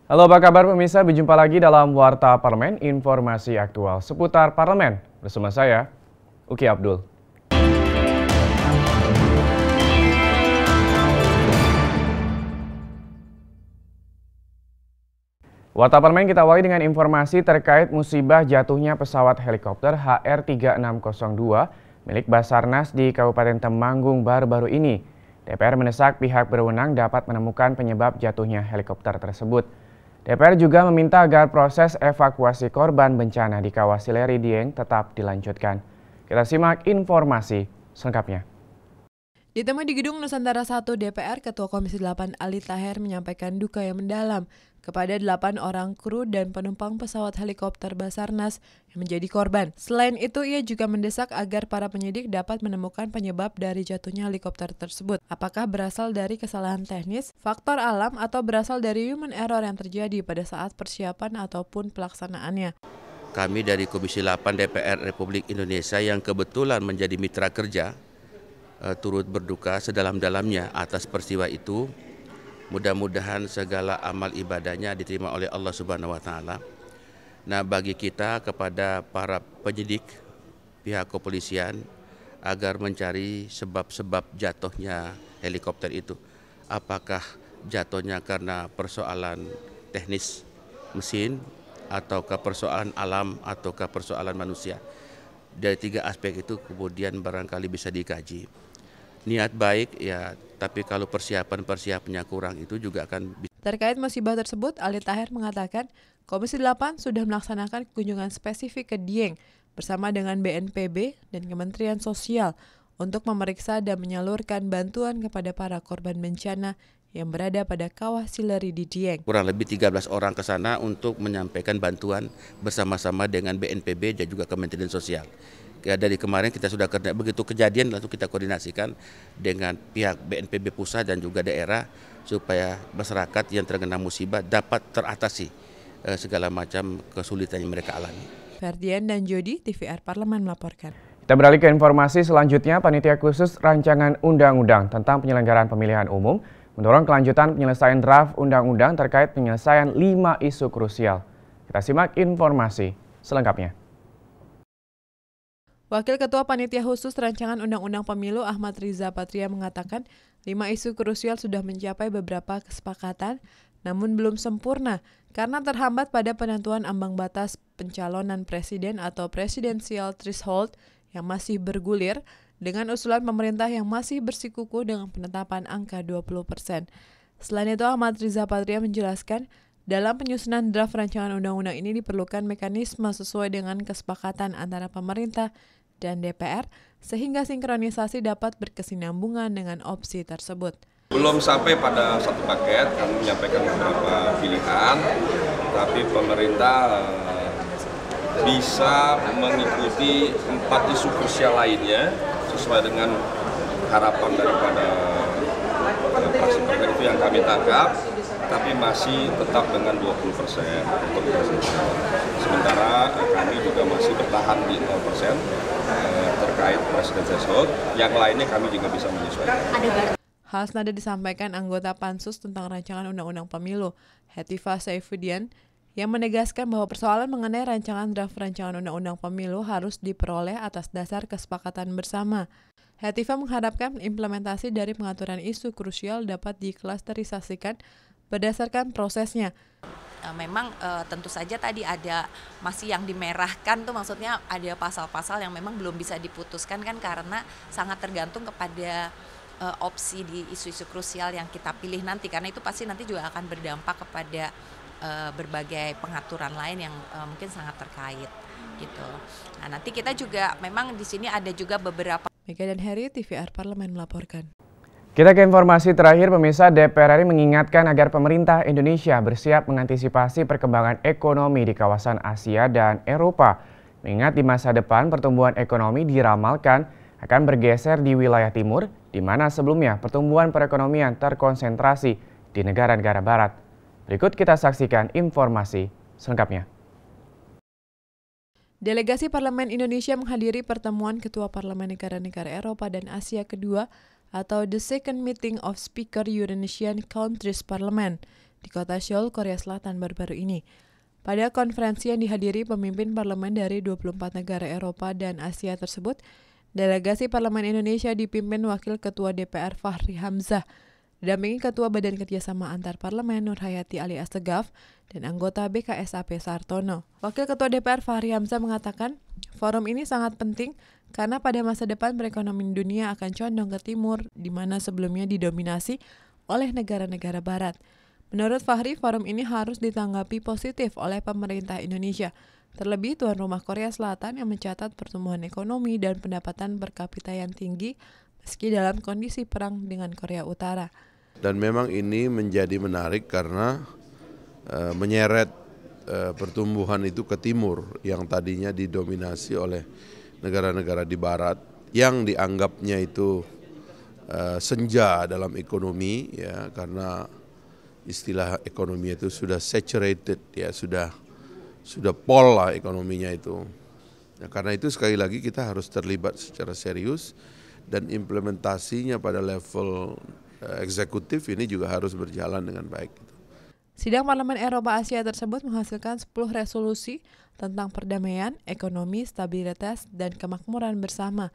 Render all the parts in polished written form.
Halo, apa kabar pemirsa? Berjumpa lagi dalam Warta Parlemen, informasi aktual seputar parlemen. Bersama saya, Uki Abdul. Warta Parlemen kita awali dengan informasi terkait musibah jatuhnya pesawat helikopter HR3602 milik Basarnas di Kabupaten Temanggung baru-baru ini. DPR mendesak pihak berwenang dapat menemukan penyebab jatuhnya helikopter tersebut. DPR juga meminta agar proses evakuasi korban bencana di Kawah Sileri Dieng tetap dilanjutkan. Kita simak informasi selengkapnya. Ditemui di Gedung Nusantara 1 DPR, Ketua Komisi 8 Ali Taher menyampaikan duka yang mendalam kepada 8 orang kru dan penumpang pesawat helikopter Basarnas yang menjadi korban. Selain itu, ia juga mendesak agar para penyidik dapat menemukan penyebab dari jatuhnya helikopter tersebut. Apakah berasal dari kesalahan teknis, faktor alam, atau berasal dari human error yang terjadi pada saat persiapan ataupun pelaksanaannya. Kami dari Komisi 8 DPR Republik Indonesia yang kebetulan menjadi mitra kerja turut berduka sedalam-dalamnya atas peristiwa itu. Mudah-mudahan segala amal ibadahnya diterima oleh Allah Subhanahu wa taala. Nah, bagi kita kepada para penyidik pihak kepolisian agar mencari sebab-sebab jatuhnya helikopter itu. Apakah jatuhnya karena persoalan teknis mesin ataukah persoalan alam ataukah persoalan manusia. Dari tiga aspek itu kemudian barangkali bisa dikaji. Niat baik ya, tapi kalau persiapannya kurang itu juga akan bisa. Terkait musibah tersebut, Ali Taher mengatakan Komisi 8 sudah melaksanakan kunjungan spesifik ke Dieng bersama dengan BNPB dan Kementerian Sosial untuk memeriksa dan menyalurkan bantuan kepada para korban bencana yang berada pada Kawah Sileri di Dieng. Kurang lebih 13 orang ke sana untuk menyampaikan bantuan bersama-sama dengan BNPB dan juga Kementerian Sosial. Ya, dari kemarin kita sudah begitu kejadian lalu kita koordinasikan dengan pihak BNPB pusat dan juga daerah supaya masyarakat yang terkena musibah dapat teratasi segala macam kesulitan yang mereka alami. Ferdian dan Jody, TVR Parlemen melaporkan. Kita beralih ke informasi selanjutnya. Panitia khusus rancangan undang-undang tentang penyelenggaraan pemilihan umum mendorong kelanjutan penyelesaian draft undang-undang terkait penyelesaian 5 isu krusial. Kita simak informasi selengkapnya. Wakil Ketua Panitia Khusus Rancangan Undang-Undang Pemilu Ahmad Riza Patria mengatakan 5 isu krusial sudah mencapai beberapa kesepakatan, namun belum sempurna karena terhambat pada penentuan ambang batas pencalonan presiden atau presidensial threshold yang masih bergulir dengan usulan pemerintah yang masih bersikukuh dengan penetapan angka 20%. Selain itu, Ahmad Riza Patria menjelaskan dalam penyusunan draft rancangan undang-undang ini diperlukan mekanisme sesuai dengan kesepakatan antara pemerintah dan DPR sehingga sinkronisasi dapat berkesinambungan dengan opsi tersebut. Belum sampai pada satu paket, kami menyampaikan beberapa pilihan, tapi pemerintah bisa mengikuti 4 isu krusial lainnya sesuai dengan harapan daripada fraksi itu yang kami tangkap, tapi masih tetap dengan 20% untuk presidensial. Sementara kami juga masih bertahan di 0% terkait presidensial, yang lainnya kami juga bisa menyesuaikan. Hal senada disampaikan anggota Pansus tentang rancangan undang-undang pemilu, Hetifah Saifuddin, yang menegaskan bahwa persoalan mengenai rancangan draft rancangan undang-undang pemilu harus diperoleh atas dasar kesepakatan bersama. Hetifah mengharapkan implementasi dari pengaturan isu krusial dapat diklasterisasikan berdasarkan prosesnya. Memang tentu saja tadi ada masih yang dimerahkan tuh, maksudnya ada pasal-pasal yang memang belum bisa diputuskan kan karena sangat tergantung kepada opsi di isu-isu krusial yang kita pilih nanti, karena itu pasti nanti juga akan berdampak kepada berbagai pengaturan lain yang mungkin sangat terkait gitu. Nah, nanti kita juga memang di sini ada juga beberapa. Mega dan Heri, TVR Parlemen melaporkan. Kita ke informasi terakhir, pemirsa. DPR RI mengingatkan agar pemerintah Indonesia bersiap mengantisipasi perkembangan ekonomi di kawasan Asia dan Eropa. Mengingat di masa depan pertumbuhan ekonomi diramalkan akan bergeser di wilayah timur, di mana sebelumnya pertumbuhan perekonomian terkonsentrasi di negara-negara barat. Berikut kita saksikan informasi selengkapnya. Delegasi Parlemen Indonesia menghadiri pertemuan Ketua Parlemen Negara-Negara Eropa dan Asia kedua atau The Second Meeting of Speaker Eurasian Countries Parliament di kota Seoul, Korea Selatan baru-baru ini. Pada konferensi yang dihadiri pemimpin parlemen dari 24 negara Eropa dan Asia tersebut, delegasi Parlemen Indonesia dipimpin Wakil Ketua DPR Fachri Hamzah, didampingi Ketua Badan Kerjasama Antar Parlemen Nurhayati Ali Assegaf dan anggota BKSAP Sartono. Wakil Ketua DPR Fachri Hamzah mengatakan, forum ini sangat penting karena pada masa depan perekonomian dunia akan condong ke timur, di mana sebelumnya didominasi oleh negara-negara barat. Menurut Fachri, forum ini harus ditanggapi positif oleh pemerintah Indonesia, terlebih tuan rumah Korea Selatan yang mencatat pertumbuhan ekonomi dan pendapatan per kapita yang tinggi meski dalam kondisi perang dengan Korea Utara. Dan memang ini menjadi menarik karena menyeret pertumbuhan itu ke timur yang tadinya didominasi oleh negara-negara di barat yang dianggapnya itu senja dalam ekonomi, ya, karena istilah ekonomi itu sudah saturated, ya, sudah pol lah ekonominya itu. Ya, karena itu sekali lagi kita harus terlibat secara serius dan implementasinya pada level eksekutif ini juga harus berjalan dengan baik. Sidang Parlemen Eropa Asia tersebut menghasilkan 10 resolusi tentang perdamaian, ekonomi, stabilitas, dan kemakmuran bersama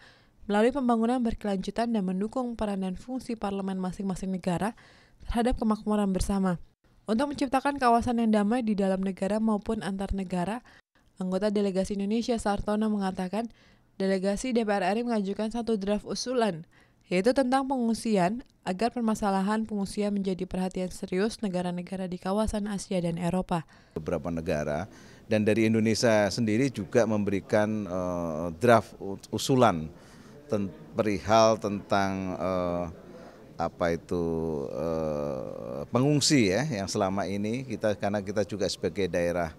melalui pembangunan berkelanjutan dan mendukung peran dan fungsi parlemen masing-masing negara terhadap kemakmuran bersama. Untuk menciptakan kawasan yang damai di dalam negara maupun antar negara, anggota delegasi Indonesia Sartono mengatakan delegasi DPR RI mengajukan satu draft usulan, yaitu tentang pengungsian agar permasalahan pengungsian menjadi perhatian serius negara-negara di kawasan Asia dan Eropa. Beberapa negara dan dari Indonesia sendiri juga memberikan draft usulan perihal tentang pengungsi, ya, yang selama ini karena kita juga sebagai daerah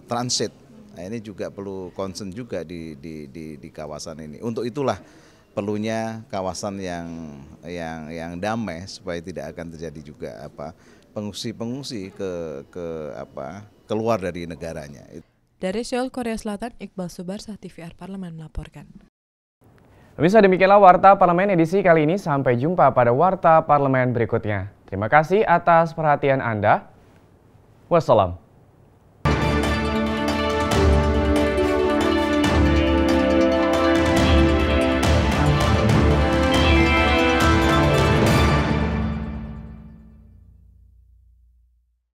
transit, nah ini juga perlu concern juga di kawasan ini. Untuk itulah perlunya kawasan yang damai supaya tidak akan terjadi juga pengungsi keluar dari negaranya. Dari Seoul, Korea Selatan, Iqbal Subarsah, TVR Parlemen melaporkan. Pemirsa, demikianlah Warta Parlemen edisi kali ini. Sampai jumpa pada Warta Parlemen berikutnya. Terima kasih atas perhatian Anda. Wassalam.